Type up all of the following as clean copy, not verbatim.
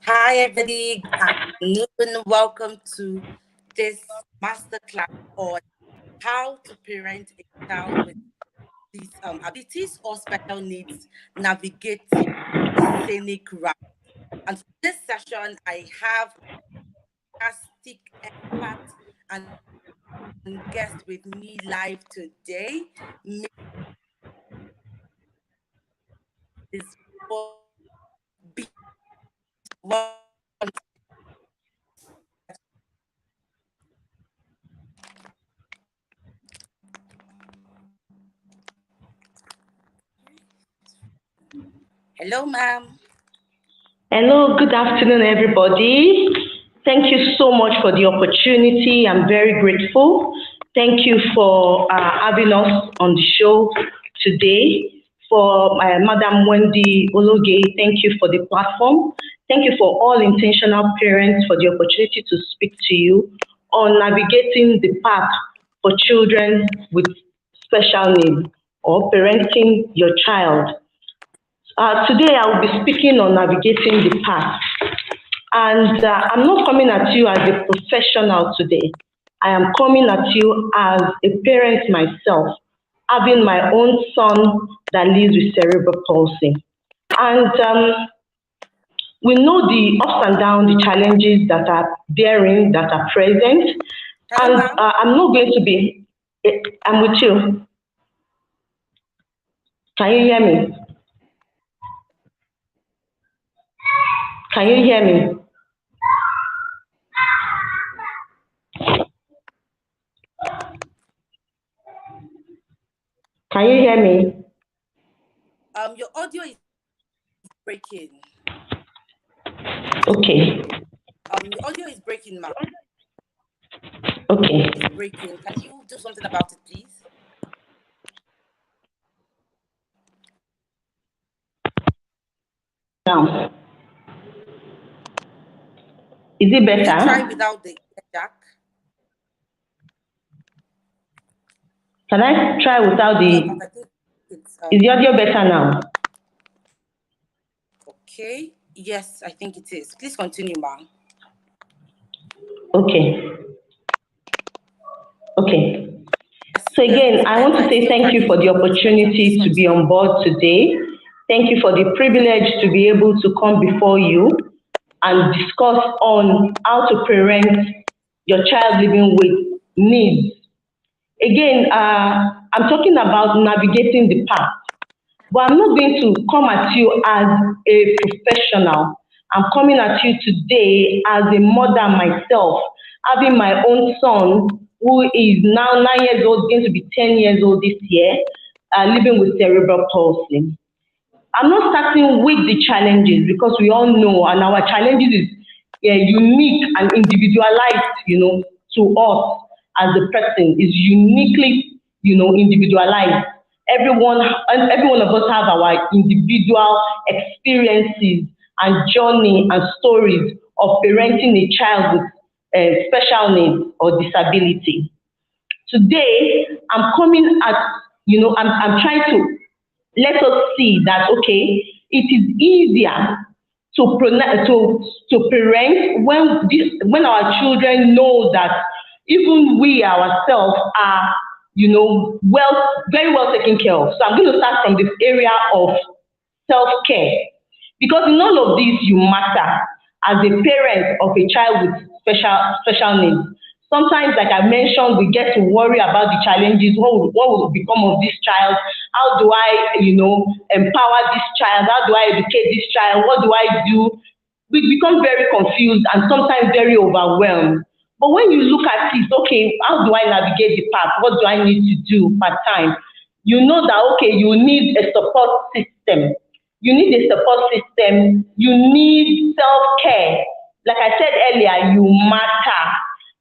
Hi, everybody. Good afternoon. Welcome to this masterclass on how to parent a child with these abilities or special needs, navigating the scenic route. And for this session, I have fantastic expert and guest with me live today, Ms. B. Hello, ma'am. Hello, good afternoon, everybody. Thank you so much for the opportunity. I'm very grateful. Thank you for having us on the show today. For Madam Wendy Ologe, thank you for the platform. Thank you for all intentional parents for the opportunity to speak to you on navigating the path for children with special needs or parenting your child. Today, I will be speaking on navigating the path. And I'm not coming at you as a professional today. I am coming at you as a parent myself, having my own son that lives with cerebral palsy. And we know the ups and downs, the challenges that are therein, that are present. Hello, And ma'am. I'm not going to be, I'm with you. Can you hear me? Can you hear me? Can you hear me? Your audio is breaking. Okay. Your audio is breaking, ma'am. Okay. It's breaking. Can you do something about it, please? Now, is it Could you try better? without the jack? Can I try without Yeah, the? but I think it's Is the audio better now? okay. Yes, I think it is. Please continue, ma'am. Okay. Okay. Yes, So yes, it's again, I want better. to It's say still thank you cracking for a the bit, but it's better. Please opportunity to be continue. on board today. Thank you for the privilege to be able to come before you and discuss on how to parent your child living with needs. Again, I'm talking about navigating the path. But I'm not going to come at you as a professional. I'm coming at you today as a mother myself, having my own son who is now 9 years old, going to be 10 years old this year, living with cerebral palsy. I'm not starting with the challenges because we all know, and our challenges is unique and individualized, to us as a person is uniquely, individualized. Every one of us have our individual experiences and journey and stories of parenting a child with special needs or disability. Today, I'm coming at, I'm trying to let us see that okay, it is easier to parent when our children know that even we ourselves are very well taken care of. So I'm going to start from this area of self-care because in all of this you matter as a parent of a child with special needs. Sometimes, like I mentioned, we get to worry about the challenges. What will become of this child? How do I, empower this child? How do I educate this child? What do I do? We become very confused and sometimes very overwhelmed. But when you look at it, okay, how do I navigate the path? What do I need to do part time? You know that okay, you need a support system. You need a support system. You need self-care. Like I said earlier, you matter.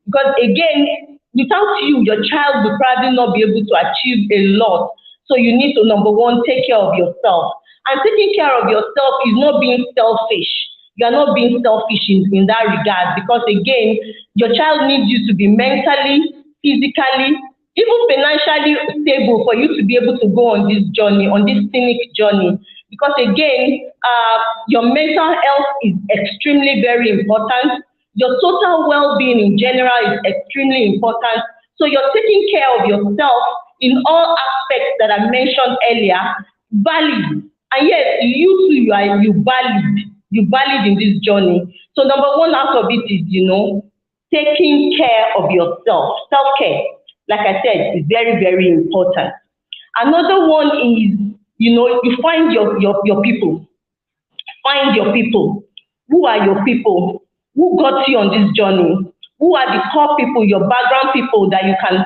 Because again, without you, your child will probably not be able to achieve a lot. So you need to, number one, take care of yourself. And taking care of yourself is not being selfish. You are not being selfish in that regard because again, your child needs you to be mentally, physically, even financially stable for you to be able to go on this journey, on this scenic journey. Because again, your mental health is extremely very important. Your total well-being in general is extremely important. So you're taking care of yourself in all aspects that I mentioned earlier, valid. And yes, you too, you valid in this journey. So number one out of it is, taking care of yourself. Self-care, like I said, is very, very important. Another one is, you find your people. Find your people. Who are your people? Who got you on this journey? Who are the core people, your background people that you can,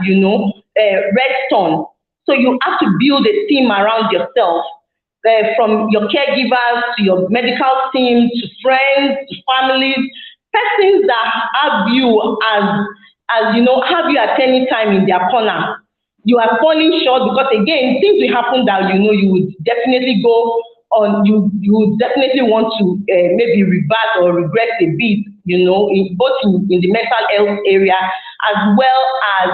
rest on? So you have to build a team around yourself, from your caregivers to your medical team to friends to families, persons that have you have you at any time in their corner. You are falling short because again things will happen that you would definitely go on, you would definitely want to maybe revert or regret a bit, both in the mental health area as well as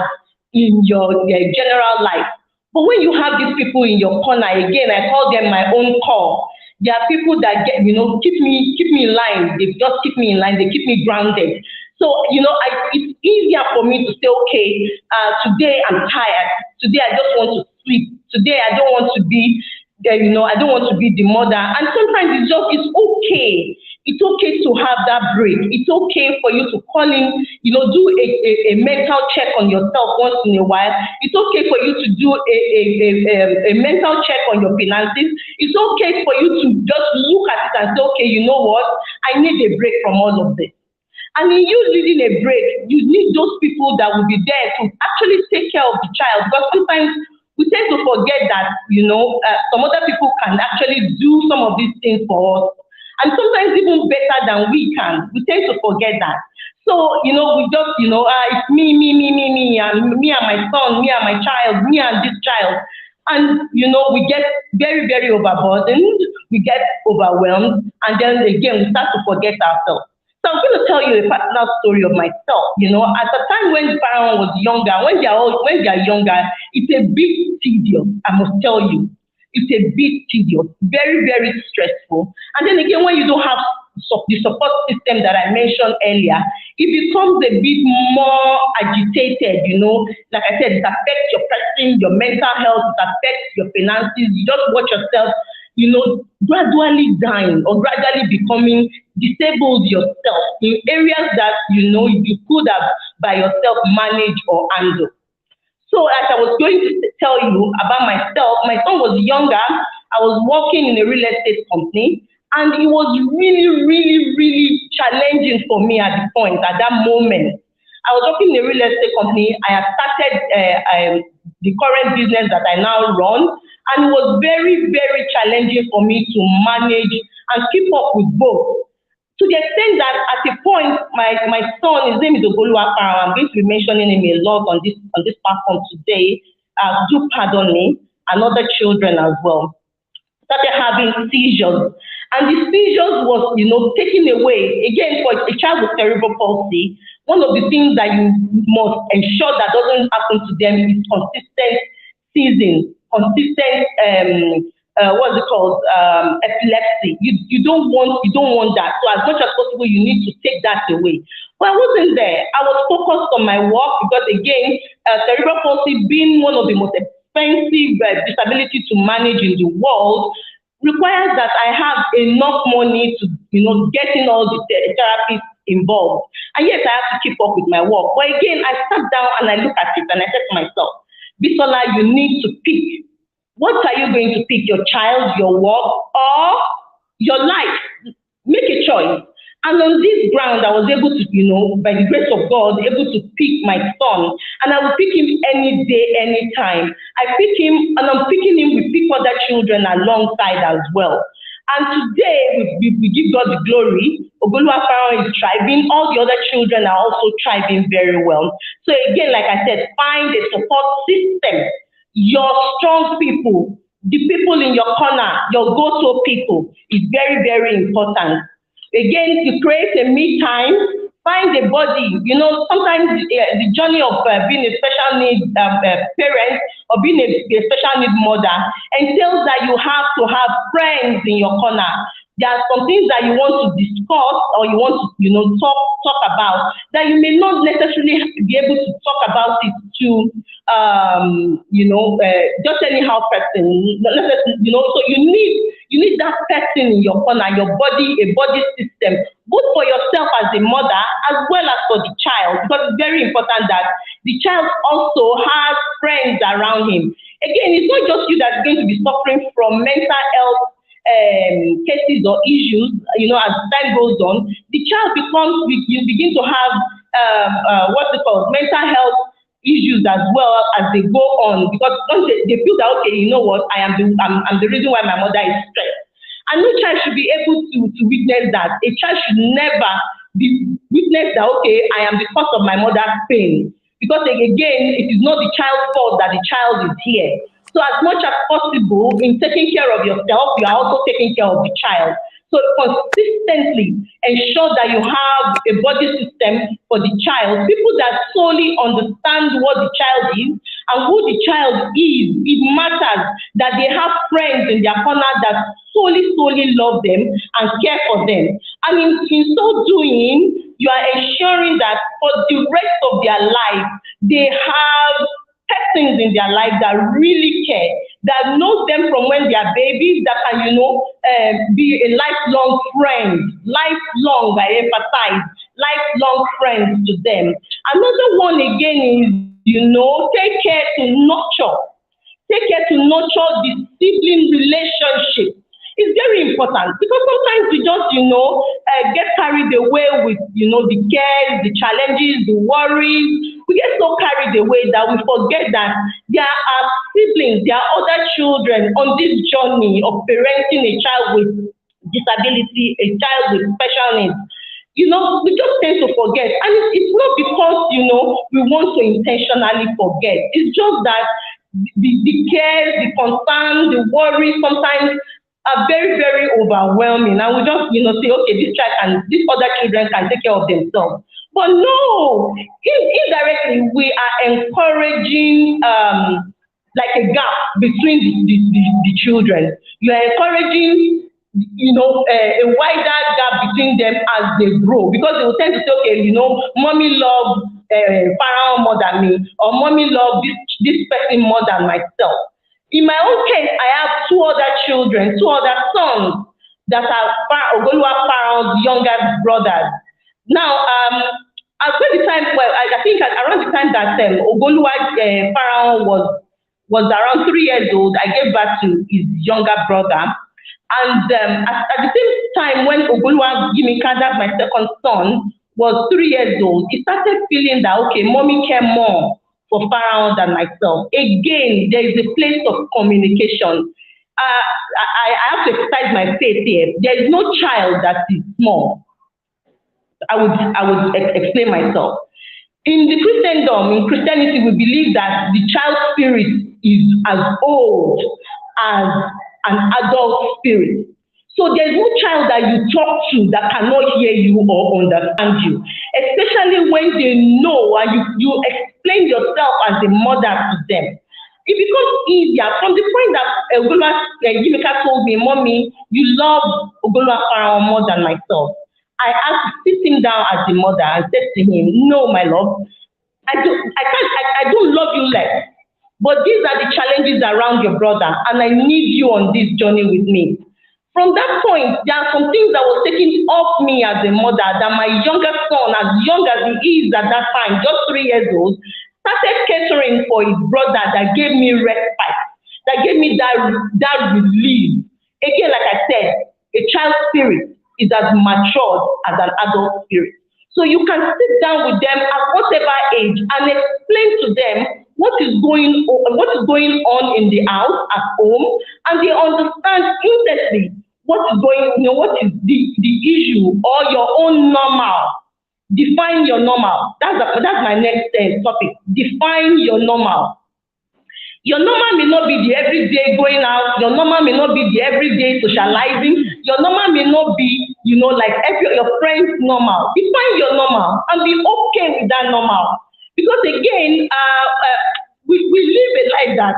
in your general life. But when you have these people in your corner, again, I call them my own core. There are people that keep me in line. They just keep me in line. They keep me grounded. So it's easier for me to say, okay, today I'm tired. Today I just want to sleep. Today I don't want to be I don't want to be the mother. And sometimes it's okay. It's okay to have that break. It's okay for you to call in, do a mental check on yourself once in a while. It's okay for you to do a mental check on your finances. It's okay for you to just look at it and say, okay, you know what? I need a break from all of this. And in you needing a break, you need those people that will be there to actually take care of the child. Because sometimes we tend to forget that, some other people can actually do some of these things for us. And sometimes even better than we can. We tend to forget that. So, we just, it's me, and me and my son, me and my child, me and this child. And, we get very, very overburdened, we get overwhelmed, and then again, we start to forget ourselves. So I'm going to tell you a personal story of myself. At the time when Farron was younger, when they are younger, it's a bit tedious, I must tell you. It's a bit tedious, very, very stressful. And then again, when you don't have the support system that I mentioned earlier, it becomes a bit more agitated, Like I said, it affects your person, your mental health, it affects your finances. You just watch yourself, gradually dying or gradually becoming disabled yourself in areas that, you could have by yourself manage or handle. So as I was going to tell you about myself, my son was younger. I was working in a real estate company, and it was really, really, really challenging for me at that moment. I was working in a real estate company. I had started the current business that I now run, and it was very, very challenging for me to manage and keep up with both. To the extent that at a point, my son, his name is Ogoluwapara, I'm going to be mentioning him a lot on this platform today. Do pardon me, and other children as well, started having seizures. And the seizures was, taken away. Again, for a child with cerebral palsy, one of the things that you must ensure that doesn't happen to them is consistent seizing, consistent what's it called, epilepsy. You don't want that. So as much as possible, you need to take that away. But I wasn't there. I was focused on my work because again, cerebral palsy being one of the most expensive disability to manage in the world requires that I have enough money to, get in all the therapies involved. And yes, I have to keep up with my work. But again, I sat down and I looked at it and I said to myself, Bisola, you need to pick. What are you going to pick? Your child, your work, or your life? Make a choice. And on this ground, I was able to, by the grace of God, able to pick my son. And I will pick him any day, anytime. I pick him, and I'm picking him, we pick other children alongside as well. And today, we give God the glory. Ogoluwapara is thriving. All the other children are also thriving very well. So again, like I said, find a support system. Your strong people, the people in your corner, your go-to people is very, very important. Again, to create a me time, find a body. Sometimes the journey of being a special needs parent or being a special needs mother entails that you have to have friends in your corner, there are some things that you want to discuss or you want to, talk about that you may not necessarily be able to talk about it to, just anyhow person. Not necessarily, so you need that person in your corner, your body, a body system, both for yourself as a mother as well as for the child, because it's very important that the child also has friends around him. Again, it's not just you that's going to be suffering from mental health cases or issues, as time goes on. The child you begin to have what's it called, mental health issues as well as they go on, because once they feel that, okay, you know what, I'm the reason why my mother is stressed. And no child should be able to witness that. A child should never be witness that, okay, I am the cause of my mother's pain. Because again, it is not the child's fault that the child is here. So as much as possible, in taking care of yourself, you are also taking care of the child. So consistently ensure that you have a body system for the child, people that solely understand what the child is and who the child is. It matters that they have friends in their corner that solely love them and care for them. And in so doing, you are ensuring that for the rest of their life, they have persons in their life that really care, that knows them from when they are babies, that can, be a lifelong friend, lifelong, I emphasize, lifelong friends to them. Another one again is, take care to nurture. Take care to nurture the sibling relationship. It's very important because sometimes we just, get carried away with, the cares, the challenges, the worries. We get so carried away that we forget that there are siblings, there are other children on this journey of parenting a child with disability, a child with special needs. We just tend to forget. And it's not because, we want to intentionally forget. It's just that the cares, the concern, the worry sometimes are very, very overwhelming. And we just, say, okay, these other children can take care of themselves. But no, indirectly, we are encouraging like a gap between the children. You are encouraging, a wider gap between them as they grow, because they will tend to say, okay, mommy love Pharaoh more than me, or mommy love this person more than myself. In my own case, I have two other children, two other sons that are Ogolua Pharaoh's younger brothers. Now, at the time, well, I think around the time that Ogolua Pharaoh was around 3 years old, I gave birth to his younger brother. And at the same time, when Ogolua Gimika, that's my second son, was 3 years old, he started feeling that, okay, mommy care more for Pharaoh than myself. Again, there is a place of communication. I have to exercise my faith here. There is no child that is small. I would explain myself. In the Christendom, in Christianity, we believe that the child spirit is as old as an adult spirit. So there's no child that you talk to that cannot hear you or understand you, especially when they know and you explain yourself as a mother to them. It becomes easier from the point that Ogolua Yimika told me, Mommy, you love Ogolua Pharaoh more than myself. I had to sit him down as the mother and said to him, no, my love, I don't love you less. But these are the challenges around your brother, and I need you on this journey with me. From that point, there are some things that was taken off me as a mother that my younger son, as young as he is at that time, just 3 years old, started catering for his brother, that gave me respite, that gave me that relief. Again, like I said, a child spirit is as matured as an adult spirit. So you can sit down with them at whatever age and explain to them what is going on in the house at home, and they understand instantly what is the issue or your own normal. Define your normal. That's my next topic. Define your normal. Your normal may not be the everyday going out. Your normal may not be the everyday socializing. Your normal may not be, like your friend's normal. Define your normal and be okay with that normal. Because again, we live a life that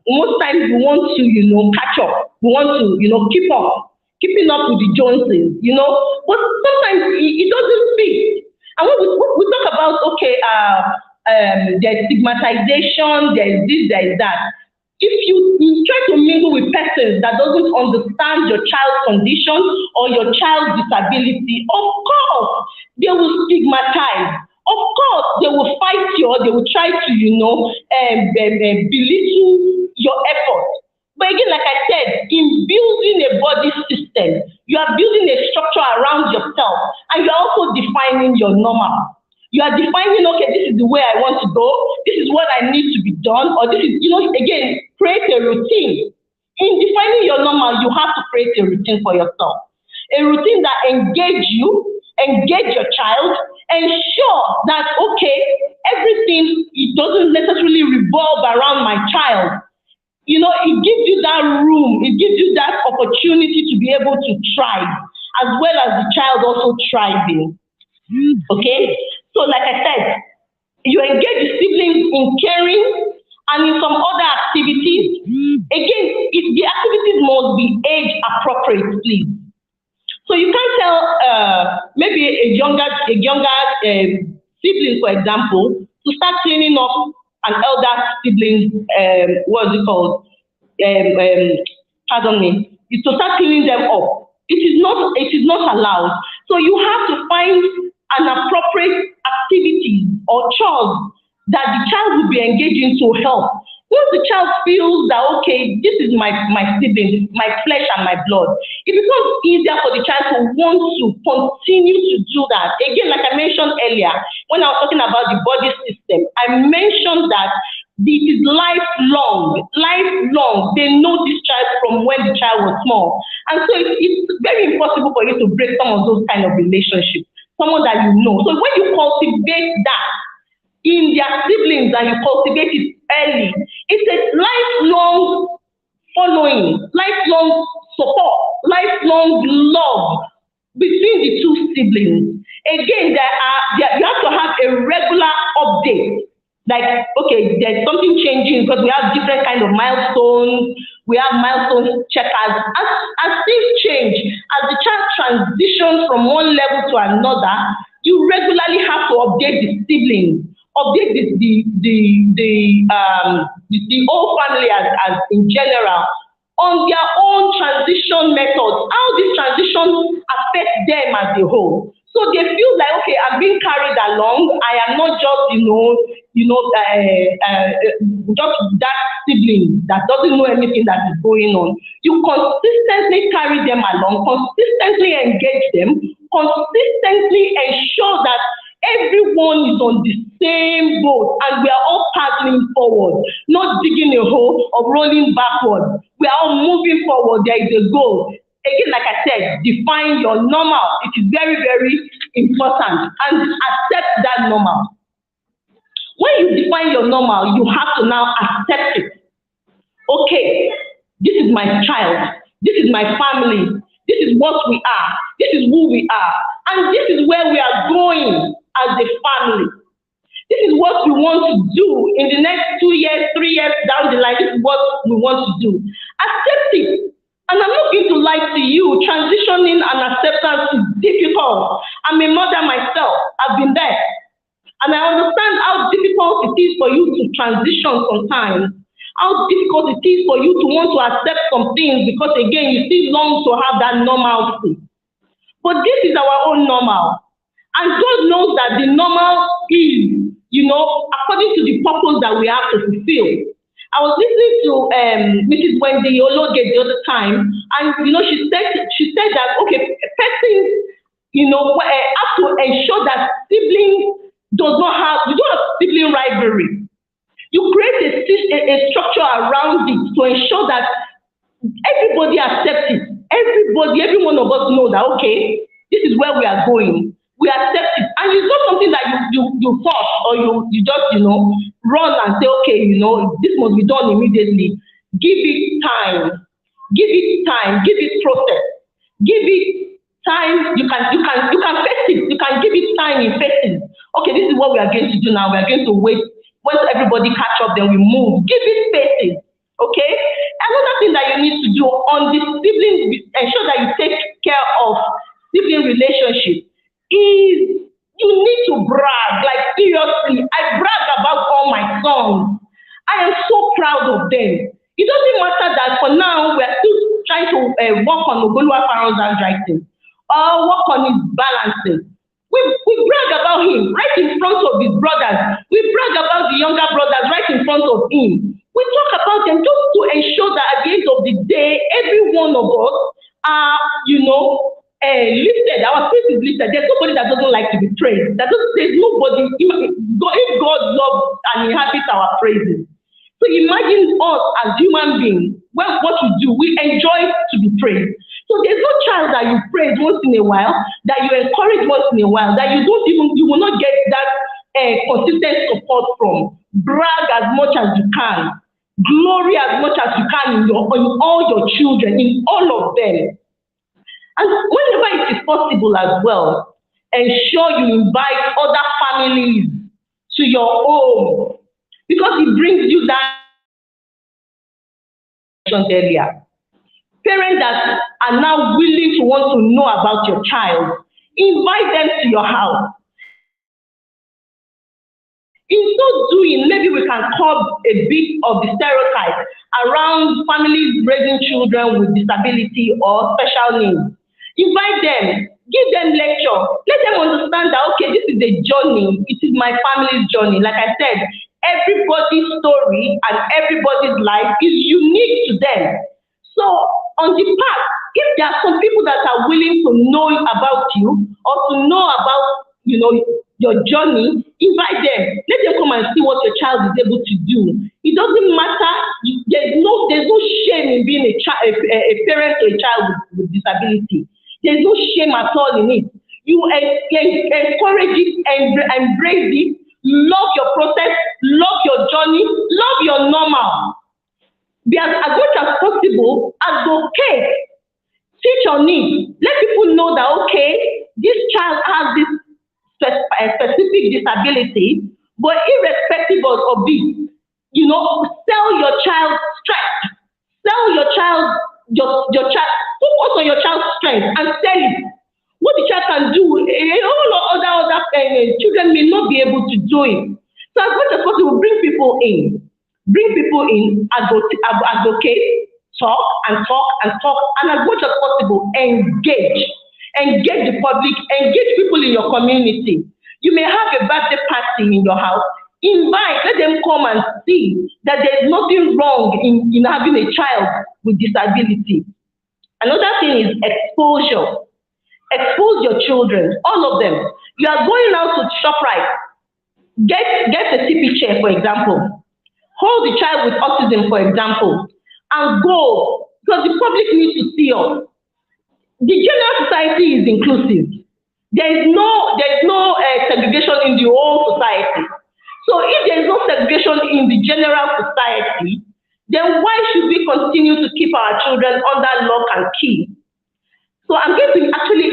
most times we want to, catch up. We want to, keep up. keeping up with the Joneses, but sometimes it doesn't fit. And when we talk about, okay, there's stigmatization, there's this, there's that. If you try to mingle with persons that doesn't understand your child's condition or your child's disability, of course they will stigmatize. Of course they will fight you, or they will try to, belittle your effort. But again, like I said, in building a body system, you are building a structure around yourself, and you're also defining your normal. You are defining, okay, this is the way I want to go, this is what I need to be done, or this is, again, create a routine. In defining your normal, you have to create a routine for yourself. A routine that engage you, engage your child, ensure that, okay, everything, it doesn't necessarily revolve around my child. It gives you that room, it gives you that opportunity to be able to thrive, as well as the child also thriving. Okay? So, like I said, you engage the siblings in caring and in some other activities. Again, the activities must be age appropriate, please. So you can't tell maybe a younger sibling, for example, to start cleaning up an elder sibling's what's it called? Pardon me. Is to start cleaning them up. It is not allowed. So you have to find an appropriate activity or chores that the child will be engaging to help. Once the child feels that, okay, this is my sibling, my flesh and my blood, it becomes easier for the child to want to continue to do that. Again, like I mentioned earlier, when I was talking about the body system, I mentioned that it is lifelong. They know this child from when the child was small. And so it's very impossible for you to break some of those kind of relationships, someone that you know. So when you cultivate that in their siblings and you cultivate it early, it's a lifelong following, lifelong support, lifelong love between the two siblings. Again, you have to have a regular update. Like, okay, there's something changing because we have different kind of milestones. We have milestone checkers. As things change, as the child transitions from one level to another, you regularly have to update the siblings, update the whole family as in general on their own transition methods, how this transition affects them as a whole. So they feel like, okay, I'm being carried along. I am not just, just that sibling that doesn't know anything that is going on. You consistently carry them along, consistently engage them, consistently ensure that everyone is on the same boat and we are all paddling forward, not digging a hole or rolling backward. We are all moving forward. There is a goal. Again, like I said, define your normal. It is very, very important, and accept that normal. When you define your normal, you have to now accept it. Okay, this is my child, this is my family, this is what we are, this is who we are, and this is where we are going as a family. This is what we want to do in the next 2 years, 3 years down the line. This is what we want to do. Accept it. And I'm not going to lie to you, transitioning and acceptance is difficult. I'm a mother myself. I've been there. And I understand how difficult it is for you to transition sometimes. How difficult it is for you to want to accept some things because, again, you still long to have that normalcy. But this is our own normal. And God knows that the normal is, according to the purpose that we have to fulfill. I was listening to Mrs. Wendy Ologe the other time, and she said that, okay, persons have to ensure that siblings you don't have sibling rivalry. You create a structure around it to ensure that everybody accepts it. Every one of us know that, okay, this is where we are going. We accept it. And it's not something that you force or you just, run and say, okay, this must be done immediately. Give it time. Give it time. Give it process. Give it time. You can face it. You can give it time in phases. Okay, this is what we are going to do now. We are going to wait. Once everybody catch up, then we move. Give it phases. Okay? Another thing that you need to do on the sibling, ensure that you take care of sibling relationship is you need to brag. Like seriously, I brag about all my sons. I am so proud of them. It doesn't matter that for now we are still trying to work on Ogoluwa Pharaoh's handwriting or work on his balancing. We brag about him right in front of his brothers. We brag about the younger brothers right in front of him. We talk about them just to ensure that at the end of the day, every one of us are, lifted. Our spirit is lifted. There's nobody that doesn't like to be praised. There's nobody. If God loves and inhabits our praises. So imagine us as human beings, what we do, we enjoy to be praised. So there's no child that you praise once in a while, that you encourage once in a while, that you will not get that consistent support from. Brag as much as you can. Glory as much as you can in all your children, in all of them. And whenever it is possible as well, ensure you invite other families to your home because it brings you that earlier. Parents that are now willing to want to know about your child, invite them to your house. In so doing, maybe we can curb a bit of the stereotype around families raising children with disability or special needs. Invite them, give them lecture, let them understand that, okay, this is a journey, it is my family's journey. Like I said, everybody's story and everybody's life is unique to them. So on the path, if there are some people that are willing to know about you or to know about, your journey, invite them. Let them come and see what your child is able to do. It doesn't matter. There's no shame in being a parent to a child with disability. There's no shame at all in it. You encourage it, embrace it, love your process, love your journey, love your normal. Be as much as possible, advocate, teach on it. Let people know that, okay, this child has this specific disability, but irrespective of it, sell your child strength. Sell your child, your child, focus on your child's strength and sell it. What the child can do, a whole lot of other children may not be able to do it. So as much as possible, bring people in. Bring people in, advocate, talk and talk and talk, and as much as possible, engage. Engage the public, engage people in your community. You may have a birthday party in your house. Invite, let them come and see that there's nothing wrong in having a child with disability. Another thing is exposure. Expose your children, all of them. You are going out to ShopRite. Get a CP chair, for example. Hold the child with autism, for example, and go because the public needs to see us. The general society is inclusive. There is no segregation in the whole society. So if there is no segregation in the general society, then why should we continue to keep our children under lock and key? So I'm going to actually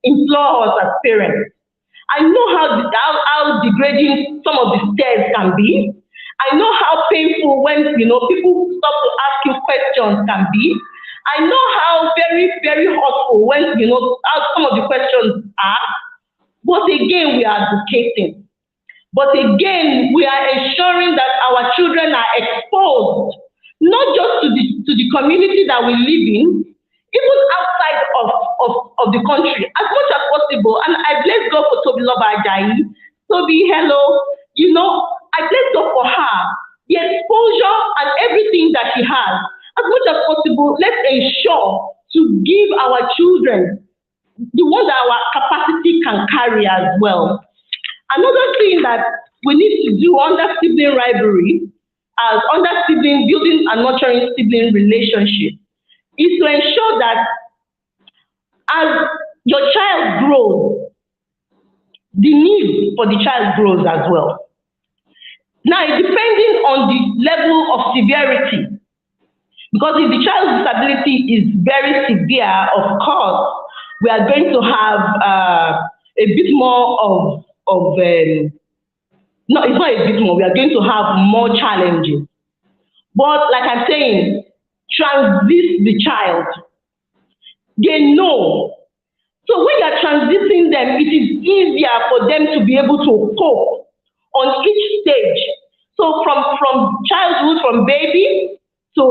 implore us as parents. I know how degrading some of the stairs can be. I know how painful when people stop to ask you questions can be. I know how very, very hurtful when how some of the questions are. But again, we are advocating. But again, we are ensuring that our children are exposed, not just to the community that we live in, even outside of the country, as much as possible. And I bless God for Toby Ajayi. Toby, hello. I bless God for her, the exposure and everything that she has. As much as possible, let's ensure to give our children the ones that our capacity can carry as well. Another thing that we need to do under sibling rivalry, as under sibling building and nurturing sibling relationship, is to ensure that as your child grows, the need for the child grows as well. Now, depending on the level of severity, because if the child's disability is very severe, of course, we are going to have a bit more no, it's not a bit more, we are going to have more challenges. But like I'm saying, transit the child. They know. So when you're transiting them, it is easier for them to be able to cope on each stage. So from childhood, from baby to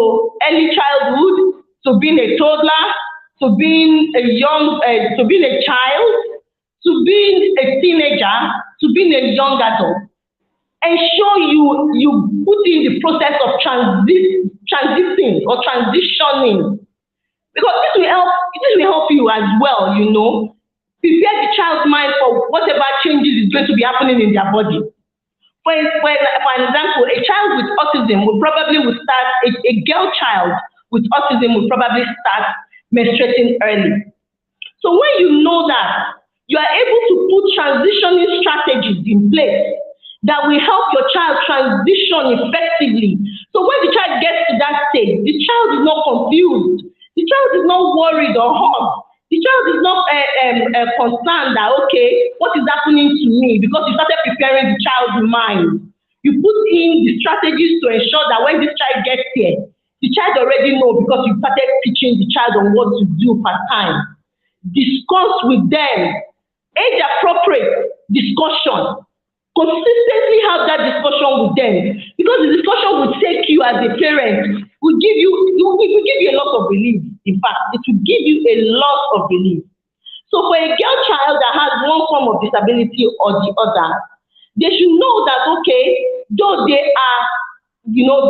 early childhood, to being a toddler, to being a to being a child, to being a teenager, to being a young adult. Ensure you put in the process of transiting or transitioning, because this will help you as well, prepare the child's mind for whatever changes is going to be happening in their body. For an example, a child with autism will probably will start a girl child with autism will probably start menstruating early. So when you know that, you are able to put transitioning strategies in place that will help your child transition effectively. So when the child gets to that stage, the child is not confused, the child is not worried or hurt, the child is not concerned that, okay, what is happening to me? Because you started preparing the child's mind. You put in the strategies to ensure that when this child gets here, the child already know, because you started teaching the child on what to do per time. Discuss with them, age appropriate discussion. Consistently have that discussion with them, because the discussion will take you as a parent, will give you a lot of relief. In fact, it will give you a lot of relief. So for a girl child that has one form of disability or the other, they should know that, okay, though they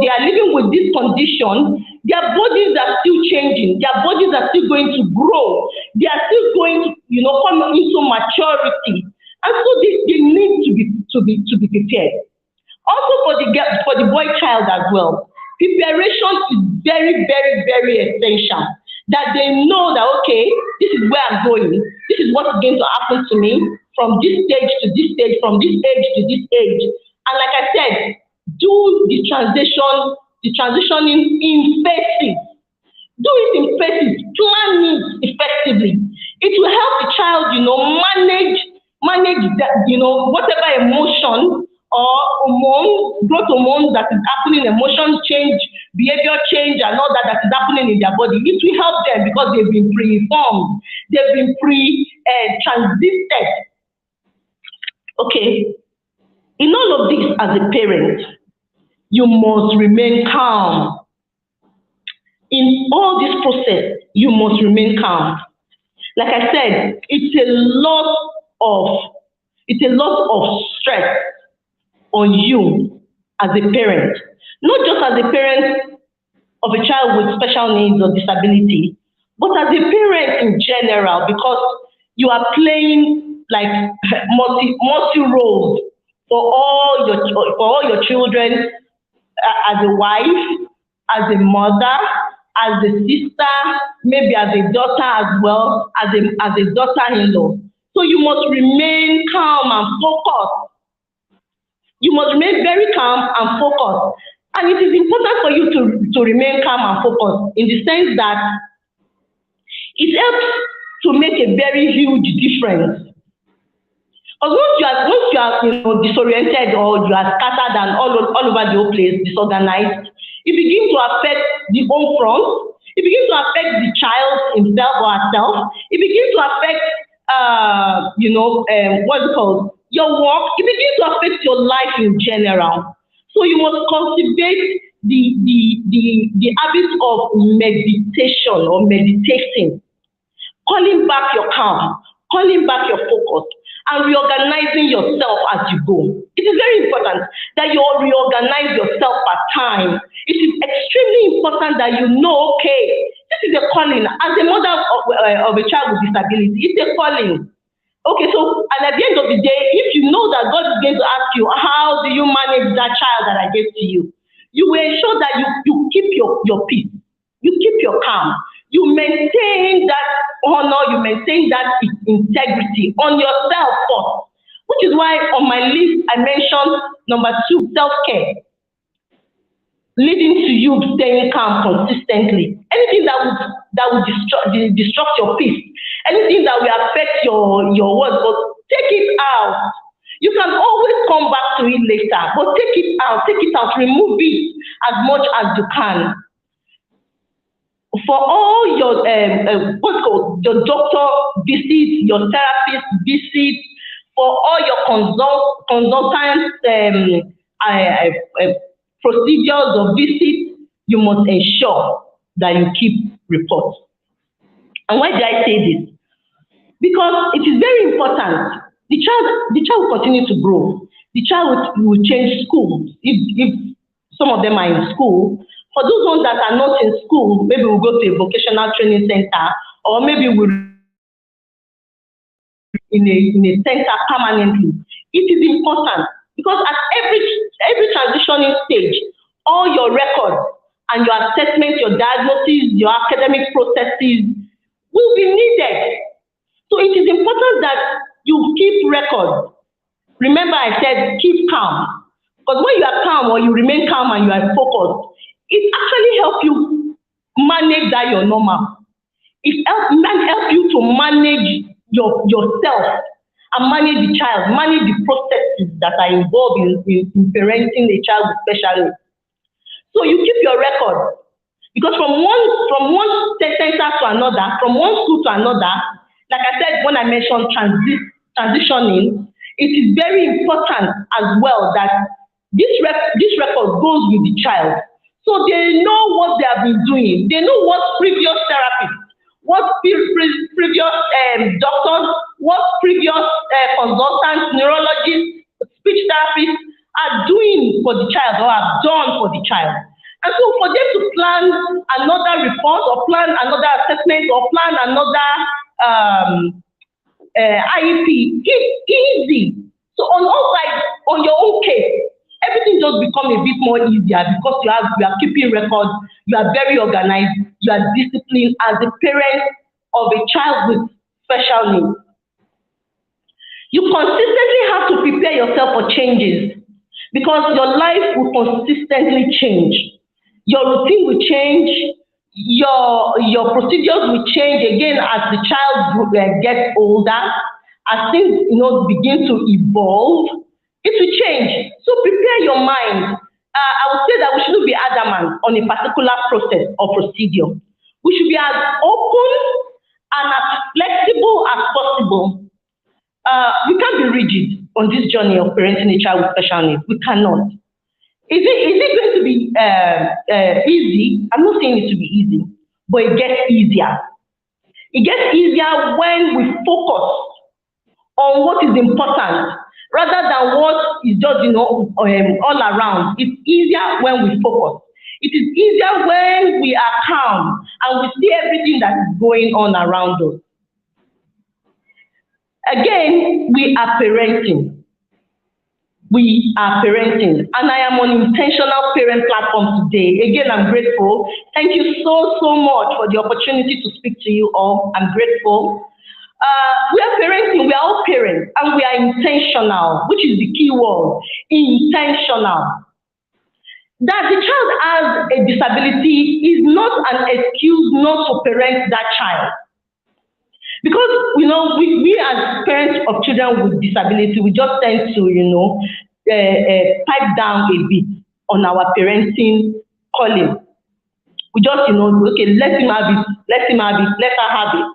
are living with this condition, their bodies are still changing, their bodies are still going to grow, they are still going to, come into maturity. And so they need to be prepared. Also for the boy child as well, preparation is very, very, very essential. That they know that, okay, this is where I'm going, this is what's going to happen to me from this stage to this stage, from this age to this age. And like I said, do the transitioning in phases. Do it in phases, plan it effectively. It will help the child, manage that, whatever emotion or growth hormone that is happening, emotion change, behavior change, and all that is happening in their body. It will help them because they've been pre-informed, they've been transited. Okay, in all of this, as a parent, you must remain calm. In all this process, you must remain calm. Like I said, it's a lot of stress on you as a parent, not just as a parent of a child with special needs or disability, but as a parent in general, because you are playing like multi roles for all your children, as a wife, as a mother, as a sister, maybe as a daughter as well, as a daughter-in-law. So you must remain calm and focused. You must remain very calm and focused. And it is important for you to remain calm and focused, in the sense that it helps to make a very huge difference. Because once you are disoriented, or you are scattered and all over the whole place, disorganized, it begins to affect the home front. It begins to affect the child himself or herself. It begins to affect what's it called, your work. It begins to affect your life in general. So you must cultivate the habit of meditation or meditating, calling back your calm, calling back your focus, and reorganizing yourself as you go. It is very important that you reorganize yourself at time. It is extremely important that you know, okay, this is a calling. As a mother of a child with disability, it's a calling. Okay, so, and at the end of the day, if you know that God is going to ask you, how do you manage that child that I gave to you? You will ensure that you keep your peace, you keep your calm, you maintain that honor, you maintain that integrity on yourself first. Which is why on my list I mentioned number 2, self-care, leading to you staying calm consistently. Anything that would disrupt your peace, anything that will affect your words, but take it out. You can always come back to it later, but take it out, remove it as much as you can. For all your what's called your doctor visits, your therapist visits, for all your consultants procedures or visits, you must ensure that you keep reports. And why did I say this? Because it is very important. The child will continue to grow. The child will change schools if some of them are in school. For those ones that are not in school, maybe we'll go to a vocational training center, or maybe we'll in a center permanently. It is important because at every transitioning stage, all your records and your assessment, your diagnosis, your academic processes will be needed. So it is important that you keep records. Remember, I said keep calm. Because when you are calm or you remain calm and you are focused, it actually helps you manage that your normal. It help you to manage yourself and manage the child, manage the processes that are involved in parenting a child with special needs. So you keep your record because from one center to another, from one school to another, like I said when I mentioned transitioning, it is very important as well that this record goes with the child, so they know what they have been doing. They know what previous therapists, what previous doctors, what previous consultants, neurologists, speech therapists are doing for the child or have done for the child. And so for them to plan another report or plan another assessment or plan another IEP, it's easy. So on all sides, on your own case, everything just become a bit more easier because you are keeping records, you are very organized, you are disciplined as a parent of a child with special needs. You consistently have to prepare yourself for changes because your life will consistently change. Your routine will change, your procedures will change again as the child gets older, as things begin to evolve. It will change. So prepare your mind. I would say that we shouldn't be adamant on a particular process or procedure. We should be as open and as flexible as possible. We can't be rigid on this journey of parenting a child with special needs. We cannot. Is it going to be easy? I'm not saying it to be easy, but it gets easier. It gets easier when we focus on what is important rather than what is just all around. It's easier when we focus. It is easier when we are calm and we see everything that is going on around us. Again, we are parenting. We are parenting, and I am on intentional parent platform today. Again, I'm grateful. Thank you so much for the opportunity to speak to you all. I'm grateful. We are parenting, we are all parents, and we are intentional, which is the key word, intentional. That the child has a disability is not an excuse not to parent that child. Because we as parents of children with disability, we just tend to pipe down a bit on our parenting calling. We just okay, let him have it, let her have it,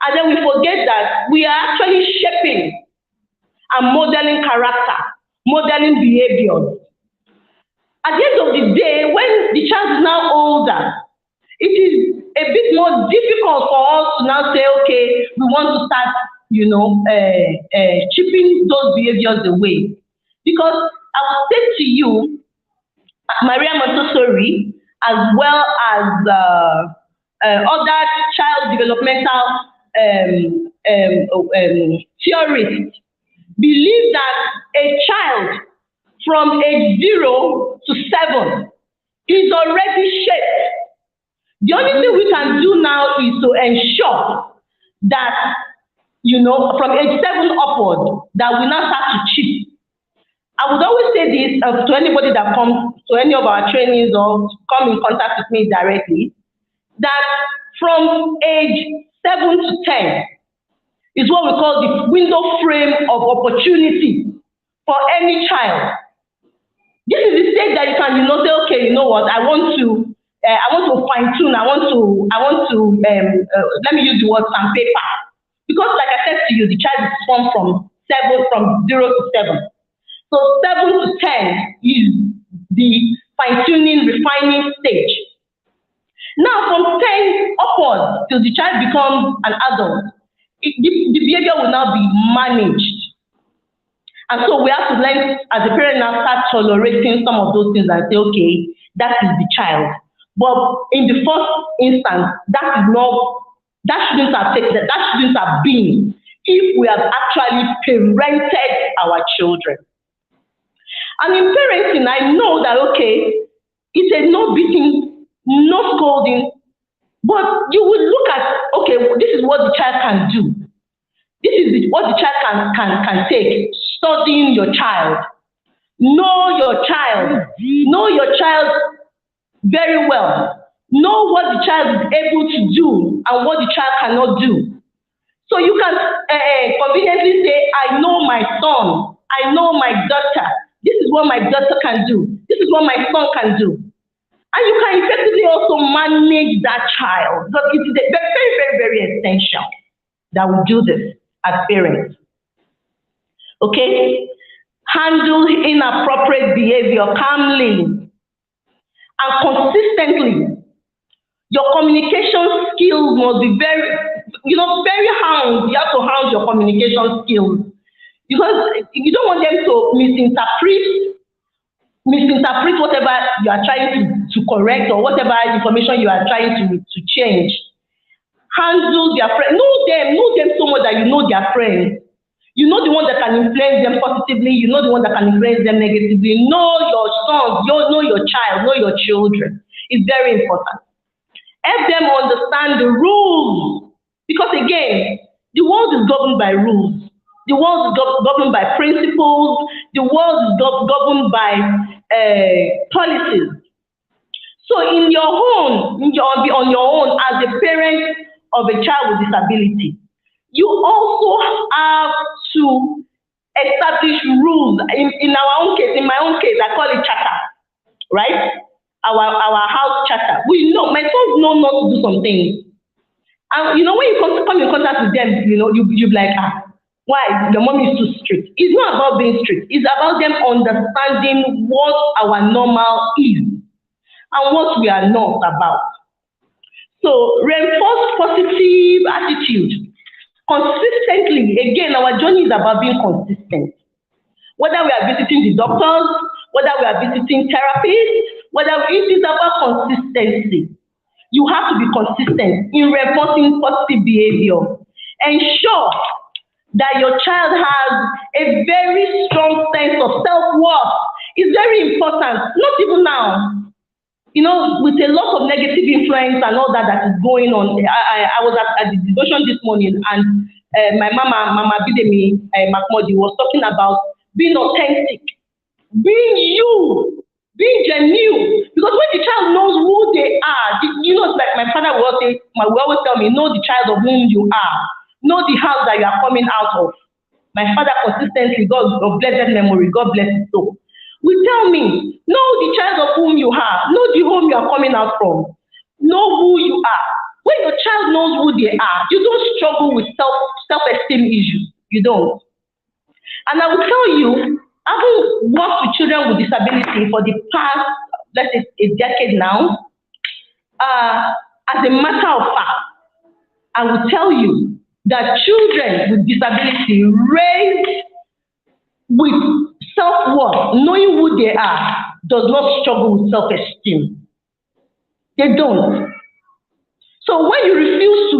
and then we forget that we are actually shaping and modeling character, modeling behavior. At the end of the day, when the child is now older, it is a bit more difficult for us to now say, okay, we want to start, chipping those behaviors away. Because I will say to you, Maria Montessori, as well as other child developmental theorists, believe that a child from age 0 to 7 is already shaped. The only thing we can do now is to ensure that, from age 7 upward, that we now start to chip. I would always say this to anybody that comes to any of our trainings or come in contact with me directly, that from age 7 to 10 is what we call the window frame of opportunity for any child. This is the stage that you can, say, okay, you know what, I want to fine tune, let me use the word sandpaper. Because like I said to you, the child is formed from 0 to 7. So 7 to 10 is the fine tuning, refining stage. Now from 10 upwards till the child becomes an adult, the behavior will now be managed. And so we have to learn as a parent now start tolerating some of those things and say, okay, that is the child. But in the first instance, that shouldn't have been if we have actually parented our children. And in parenting, I know that okay, it's a no beating, no scolding, but you will look at okay, this is what the child can do. This is what the child can take. Studying your child. Know your child. Know your child very well. Know what the child is able to do and what the child cannot do. So you can conveniently say, I know my son. I know my daughter. This is what my daughter can do. This is what my son can do. And you can effectively also manage that child. Because it is very, very, very essential that we do this as parents. Okay? Handle inappropriate behavior calmly and consistently. Your communication skills must be very hound. You have to hound your communication skills because you don't want them to misinterpret whatever you are trying to correct or whatever information you are trying to change. Handle their friends. Know them so much that you know their friends. You know the one that can influence them positively. You know the one that can influence them negatively. Know your sons. Know your child. Know your children. It's very important. Help them understand the rules. Because again, the world is governed by rules. The world is governed by principles. The world is governed by policies. So on your own as a parent of a child with disability, you also have to establish rules. In my own case, I call it charter, right? Our house charter. We know my sons know not to do some things. And when you come in contact with them, you be like, why? Your mom is too strict. It's not about being strict. It's about them understanding what our normal is and what we are not about. So reinforce positive attitude. Consistently, again, our journey is about being consistent. Whether we are visiting the doctors, whether we are visiting therapists, whether it is about consistency. You have to be consistent in reinforcing positive behavior. Ensure that your child has a very strong sense of self-worth. It's very important, not even now. With a lot of negative influence and all that is going on. I was at the devotion this morning and my Mama Bidemi Makmodi was talking about being authentic, being you, being genuine. Because when the child knows who they are, like my father will always tell me, know the child of whom you are, know the house that you are coming out of. My father consistently, God of blessed memory, God bless his soul, will tell me, know the child of whom you are, know the home you are coming out from, know who you are. When your child knows who they are, you don't struggle with self-esteem issues. You don't. And I will tell you, having worked with children with disability for the past, let's say, a decade now, as a matter of fact, I will tell you that children with disability raised with self-worth, knowing who they are, does not struggle with self-esteem. They don't. So when you refuse to,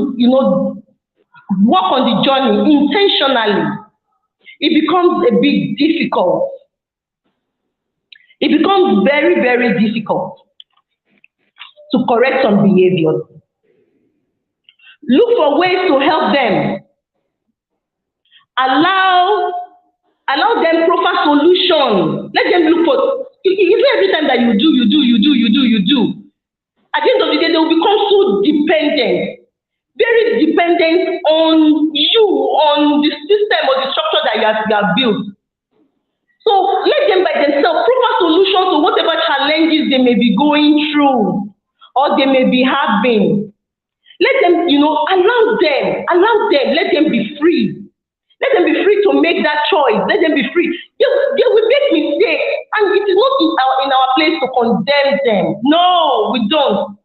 work on the journey intentionally, it becomes a bit difficult. It becomes very, very difficult to correct some behaviors. Look for ways to help them. Allow them proper solutions. Let them look for. It's not every time that you do. At the end of the day, they will become so dependent, very dependent on you, on the system or the structure that you have built. So let them by themselves proper solutions to whatever challenges they may be going through or they may be having. Let them, allow them, let them be free. Let them be free to make that choice. Let them be free. They will make mistakes, and it is not in our place to condemn them. No, we don't.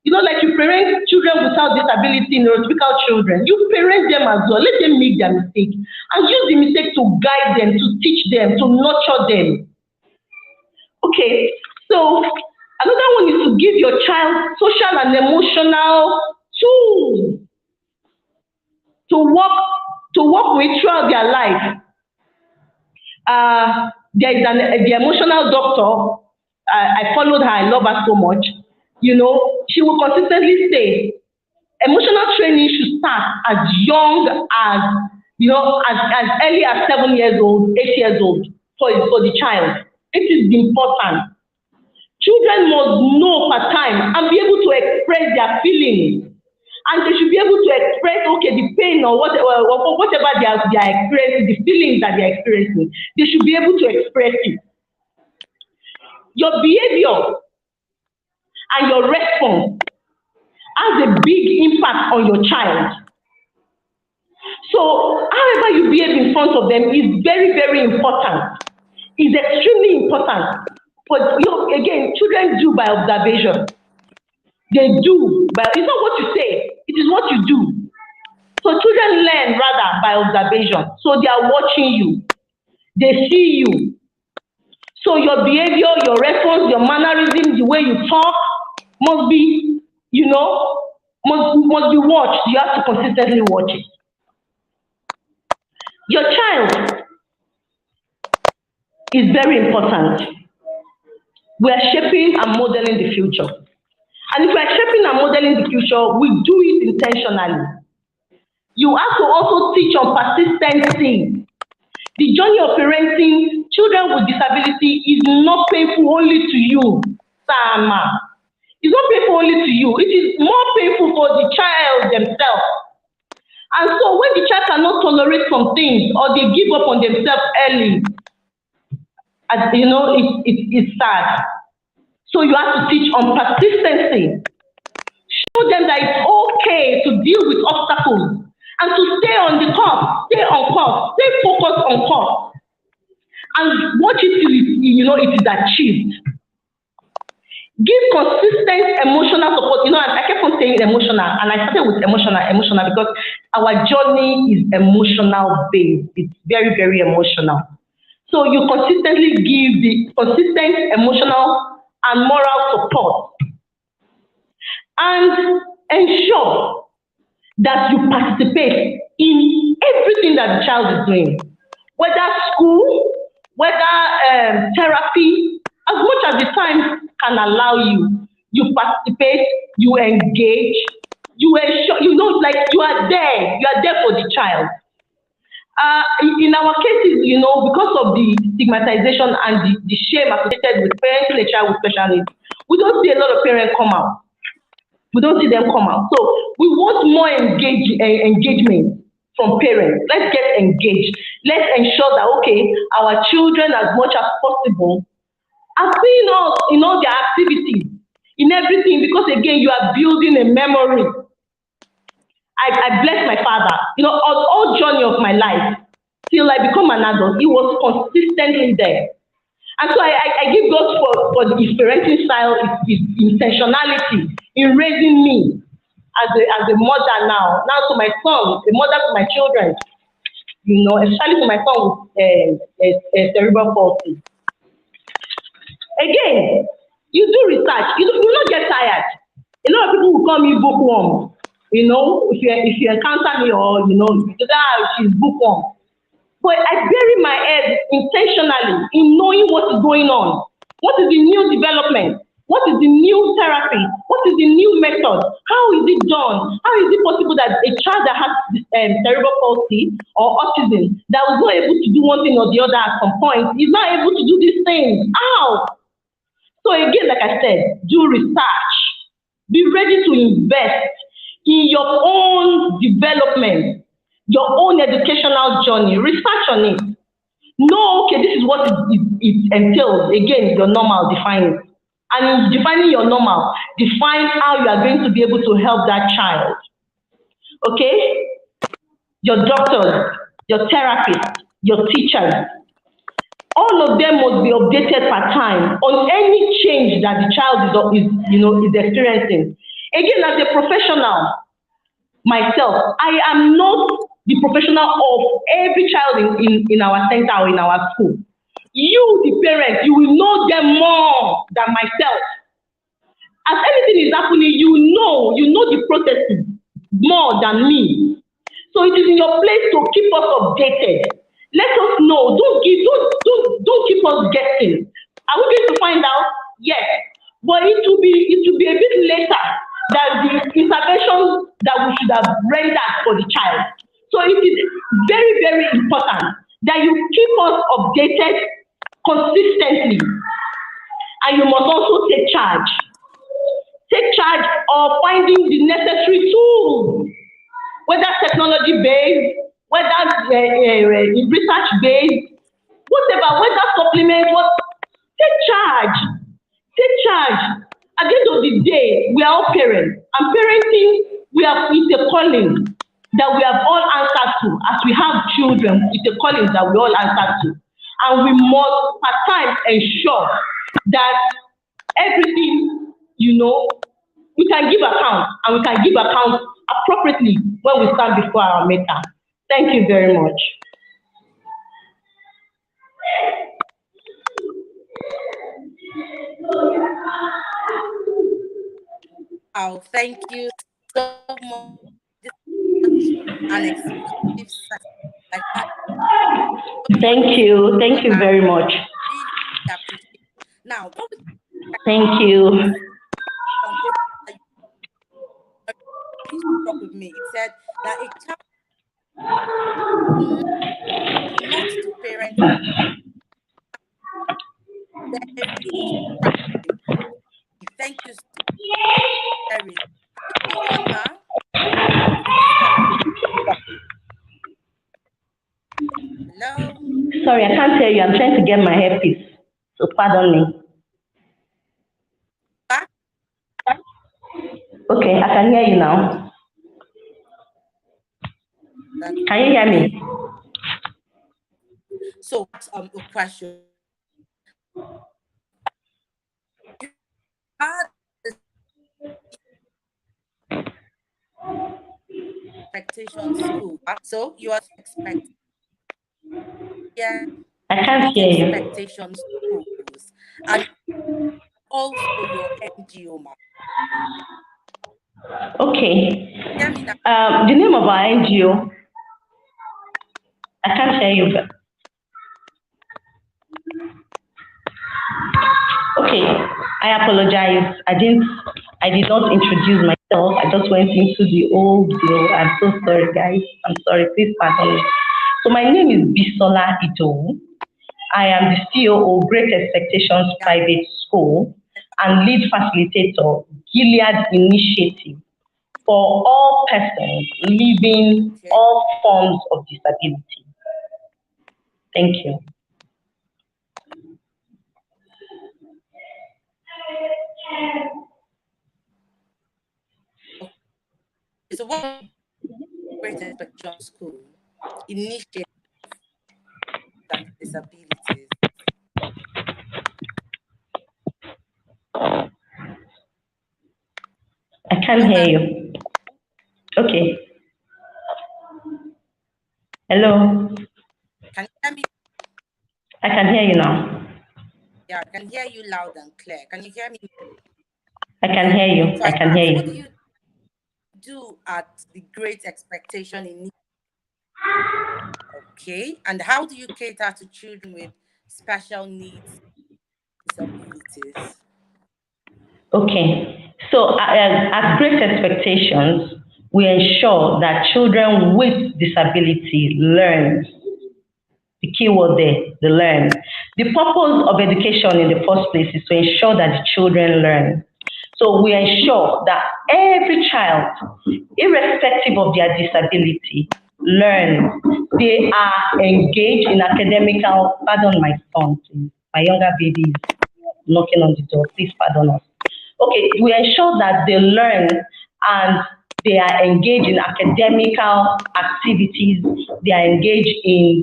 Like you parent children without disability, neurotypical children, you parent them as well. Let them make their mistake and use the mistake to guide them, to teach them, to nurture them. Okay, so another one is to give your child social and emotional tools to work with throughout their life. There is the emotional doctor. I followed her. I love her so much. She will consistently say emotional training should start as young as as early as 7 years old, 8 years old for the child. It is important. Children must know per time and be able to express their feelings. And they should be able to express, okay, the pain or whatever they are experiencing, the feelings that they are experiencing. They should be able to express it. Your behavior and your response has a big impact on your child. So, however you behave in front of them is very, very important. It's extremely important. But again, children do by observation. They do, but it's not what you say, it is what you do. So children learn rather by observation. So they are watching you, they see you. So your behavior, your response, your mannerism, the way you talk must be, must be watched. You have to consistently watch it. Your child is very important. We are shaping and modeling the future. And if we are shaping and modeling the future, we do it intentionally. You have to also teach on persistency. The journey of parenting children with disability is not painful only to you, Sama. It's not painful only to you. It is more painful for the child themselves. And so when the child cannot tolerate some things or they give up on themselves early, it's sad. So you have to teach on persistency. Show them that it's okay to deal with obstacles and to stay on the course, stay on course, stay focused on course, and watch it till it is achieved. Give consistent emotional support. I kept on saying emotional, and I started with emotional because our journey is emotional based. It's very, very emotional. So you consistently give the consistent emotional and moral support and ensure that you participate in everything that the child is doing, whether school, whether therapy, as much as the time can allow you, you participate, you engage, you ensure, like you are there for the child. In our cases, because of the stigmatization and the shame associated with parenting a child with special needs, we don't see a lot of parents come out. We don't see them come out. So we want more engagement from parents. Let's get engaged. Let's ensure that, okay, our children, as much as possible, are seeing us in all their activities, in everything, because again, you are building a memory. I bless my father, all journey of my life, till I become an adult, he was consistently there. And so I give God for his parenting style, his intentionality in raising me as a mother now. Now to my son, a mother to my children, especially to my son with cerebral palsy. Again, you do research, you will not get tired. A lot of people will call me bookworm. If you encounter me or she's bookworm. But I bury my head intentionally in knowing what is going on. What is the new development? What is the new therapy? What is the new method? How is it done? How is it possible that a child that has cerebral palsy or autism that was not able to do one thing or the other at some point is not able to do these things? How? So again, like I said, do research. Be ready to invest in your own development, your own educational journey. Research on it. know, okay, this is what it entails. Again, your normal, define it. And in defining your normal, define how you are going to be able to help that child. Okay? Your doctors, your therapists, your teachers, all of them must be updated per time on any change that the child is experiencing. Again, as a professional, myself, I am not the professional of every child in our center or in our school. You, the parent, you will know them more than myself. As anything is happening, you know the processes more than me. So it is in your place to keep us updated. Let us know. Don't keep us guessing. Are we going to find out? Yes. But it will be a bit later than the intervention that we should have rendered for the child. So it is very, very important that you keep us updated consistently, and you must also take charge of finding the necessary tools, whether technology based, whether research based, whatever, whether supplement, what, take charge. Take charge. At the end of the day, we are all parents, and parenting, it's a calling that we have all answered to. As we have children, it's a calling that we all answer to. And we must at times ensure that everything, we can give account, and we can give account appropriately when we stand before our maker. Thank you very much. Wow, thank you so much. This is such an exclusive session. Like that, so Thank much you. Thank you value. very much. Really appreciate. Now, before we Thank you. something that really struck with me, it said that a child learns not to parent very important. Thank you so much for sharing. Are you still on, ma? Please, hello. Sorry, I can't hear you. I'm trying to get my earpiece. So pardon me. Back. Okay, I can hear you now. That's Can you hear great. me? So, a question. You had this expectation school. So you are expect, yeah, I can't hear you. expectation schools, and also your NGO, ma. Okay. Hear me now. The name of our NGO, I can't hear you. Okay, I apologize. I did not introduce myself. I just went into the old deal. I'm so sorry, guys. I'm sorry. Please pardon me. So my name is Bisola Ido. I am the CEO of Great Expectations Yeah. Private School and lead facilitator, Gilead Initiative for all persons living Okay. all forms of disability. Thank you. Okay. So what great expectation school initiative and disabilities? I can't Hello, hear ma. you. Okay. Hello. Can you hear me? I can hear you now. Yeah, I can hear you loud and clear. Can you hear me? I can Okay. hear you. So I I can hear asked, what do you. you do at the Great Expectation in? Okay. And how do you cater to children with special needs, disabilities? Okay. So at Great Expectations, we ensure that children with disability learn. The key word there, they learn. The purpose of education in the first place is to ensure that the children learn. So we ensure that every child, irrespective of their disability, learn. They are engaged in academical, pardon my son, please. My younger baby is knocking on the door. Please pardon us. Okay, we ensure that they learn and they are engaged in academical activities. They are engaged in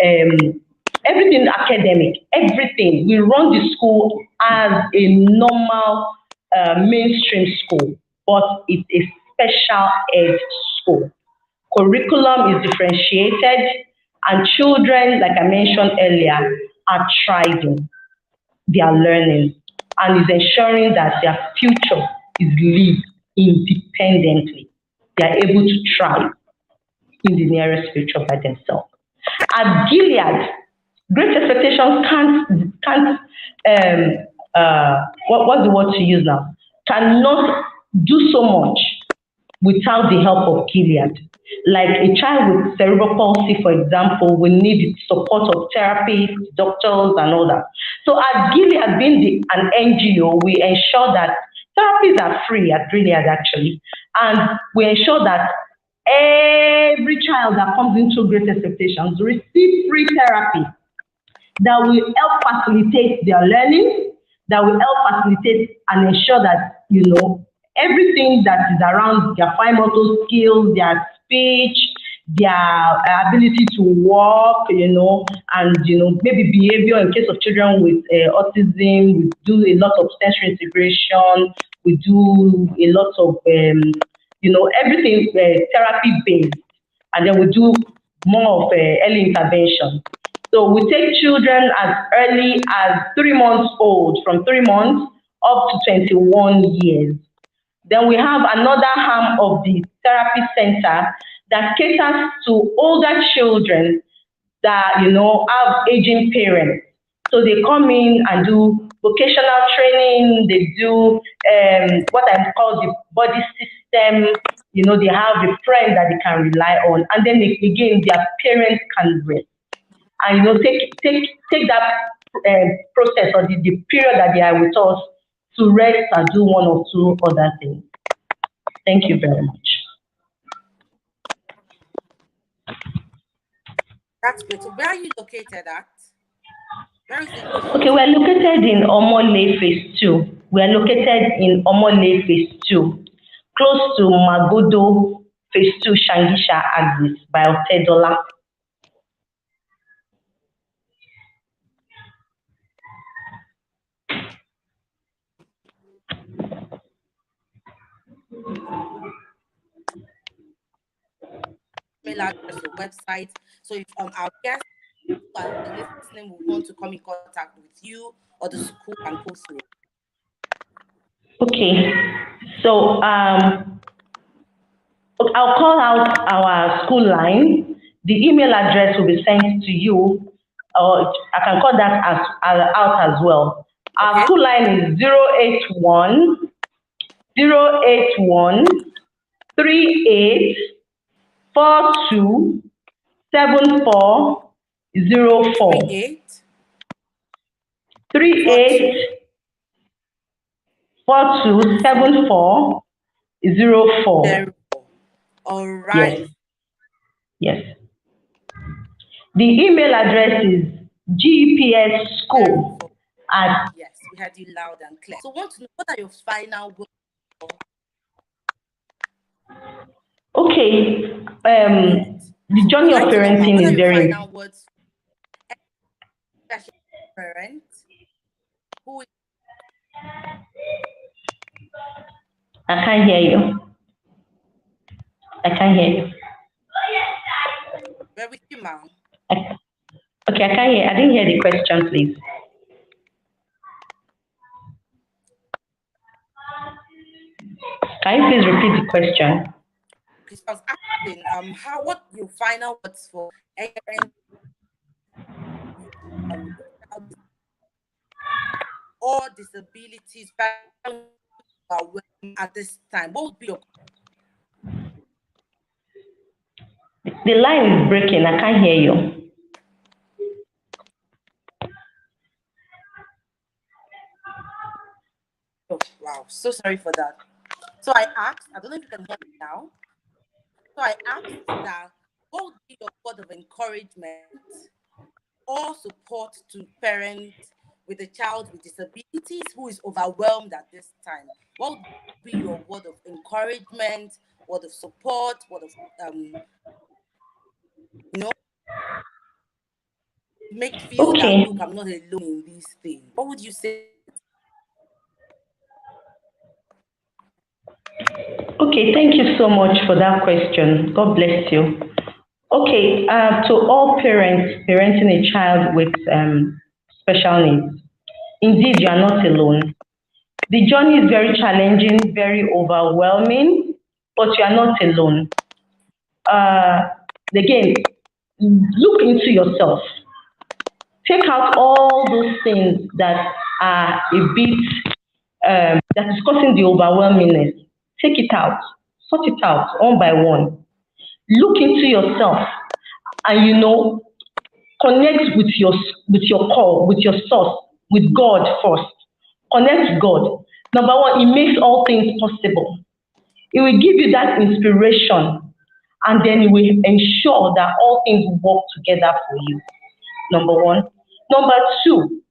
um, everything academic, everything. We run the school as a normal mainstream school, but it's a special ed school. Curriculum is differentiated, and children, like I mentioned earlier, are thriving. They are learning, and is ensuring that their future is lived independently. They are able to thrive in the nearest future by themselves. At Gilead, great expectations can't what's the word to use now? Cannot do so much without the help of Gilead. Like a child with cerebral palsy, for example, will need support of therapists, doctors, and all that. So at Gilead, being an NGO, we ensure that therapies are free at Gilead actually, and we ensure that every child that comes into Great Expectations receive free therapy that will help facilitate their learning, that will help facilitate and ensure that, everything that is around their fine motor skills, their speech, their ability to walk, and, maybe behavior in case of children with autism. We do a lot of sensory integration. We do a lot of, everything therapy based. And then we do more of early intervention. So we take children as early as 3 months old, from 3 months up to 21 years. Then we have another arm of the therapy center that caters to older children that have aging parents. So they come in and do vocational training. They do what I call the body system. They have a friend that they can rely on, and then again their parents can rest and take that process or the period that they are with us to rest and do one or two other things. Thank you very much. That's great. So where are you located at? Where is the Okay, we university? are located in Omole Phase 2. We are located in Omole Phase 2, close to Magodo Phase 2 Shangisha axis by Otedola. Email address or website. So if our guests who are listening will want to come in contact with you or the school and go through. Okay, so I'll call out our school line. The email address will be sent to you, or I can call that out as well. Our Okay. school line is 081 081 38 42 74 04. 3842. 38 42 74 04. All right. Yes, yes. The email address is Very gpsschool full. at. Yes, we had you loud and clear. So want to know what are your final words for Okay, parent? the So we'd journey of like to know, ma, what parenting are is your very. final words for any special parent who is I can't hear you. I can't hear you. very with you, ma? I, okay, I can't hear. I didn't hear the question, please. Can you please repeat the question? Because I was asking how what your final words for any parent um or disabilities at this time? What would be your The line is breaking. I can't hear you. oh wow, so sorry for that. So I asked, I don't know if you can hear me now. So I asked that what your word of encouragement or support to parents with a child with disabilities who is overwhelmed at this time? What would be your word of encouragement, word of support, word of you know, make feel that Okay. look, I'm not alone in this thing? What would you say to that? Okay, thank you so much for that question. God bless you. Okay, to all parents parenting a child with special needs, indeed, you are not alone. The journey is very challenging, very overwhelming, but you are not alone. Uh, again, look into yourself. Take out all those things that are a bit that is causing the overwhelmingness. Take it out, sort it out one by one. Look into yourself, and connect with your core, with your source, with God first. Connect with God. Number one, it makes all things possible. It will give you that inspiration, and then it will ensure that all things will work together for you. Number one. Number two,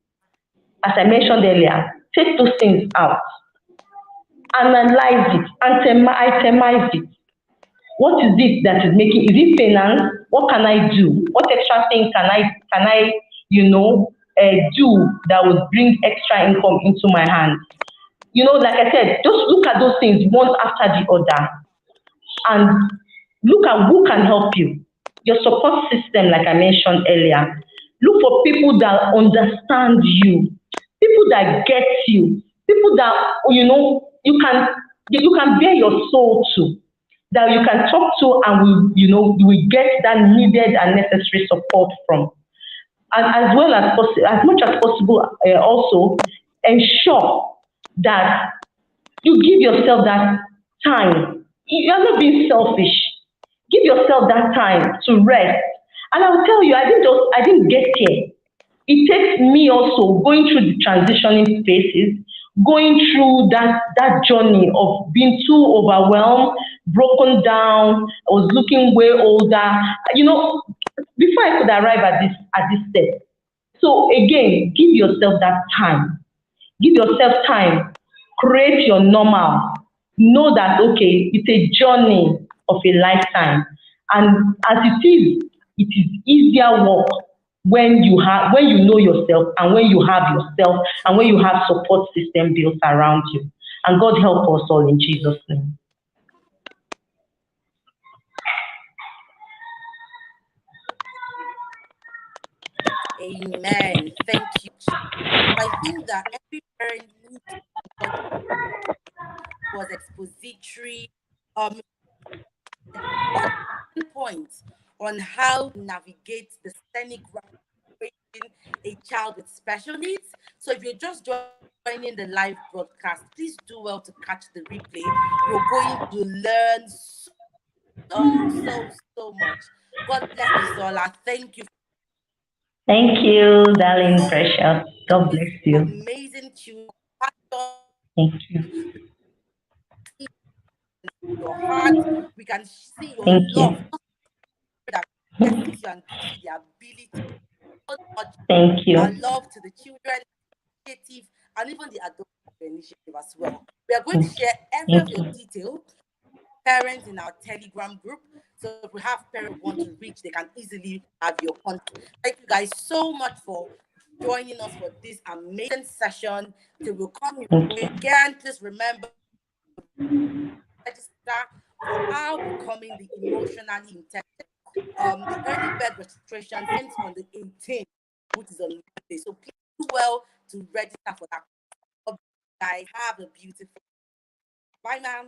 as I mentioned earlier, take those things out, analyze it, itemize it. What is it that is making, is it finance? What can I do? What extra thing can I do that would bring extra income into my hand? Like I said, just look at those things one after the other, and look at who can help you. Your support system, like I mentioned earlier. Look for people that understand you, people that get you, people that you can bear your soul to, that you can talk to, and you will get that needed and necessary support from. And as well as as much as possible, also ensure that you give yourself that time. You're not being selfish. Give yourself that time to rest. And I will tell you, I didn't get here. It takes me also going through the transitioning phases, going through that journey of being too overwhelmed, broken down. I was looking way older, you know, before I could arrive at this step. So again, give yourself that time. Give yourself time. Create your normal. Know that okay, it's a journey of a lifetime. And as it is easier work when you know yourself, and when you have yourself, and when you have support system built around you. And God help us all in Jesus' name. Amen. Thank you. I think that every parent needs what was expository. Um, one point on how to navigate the scenic route of raising a child with special needs. So if you're just joining the live broadcast, please do well to catch the replay. You're going to learn so much. God bless you, Zola. Thank you Thank you, darling so precious. God these bless you. amazing children. Passion, Thank you. see your heart. We can see your Thank love. you. That blesses you and gives you the ability so much Thank you. love to the children initiative and even the adult initiative as well. We are going to Thank share every of thank your you. details parents in our Telegram group. So if we have parents we want to reach, they can easily have your contact. Thank you guys so much for joining us for this amazing session. Till we'll come your Thank way you. again. Please remember register for our becoming the emotionally intelligent. The early bird registration ends on the 18th, which is on Monday. So please do well to register for that. Guys, have a beautiful. Bye, ma'am.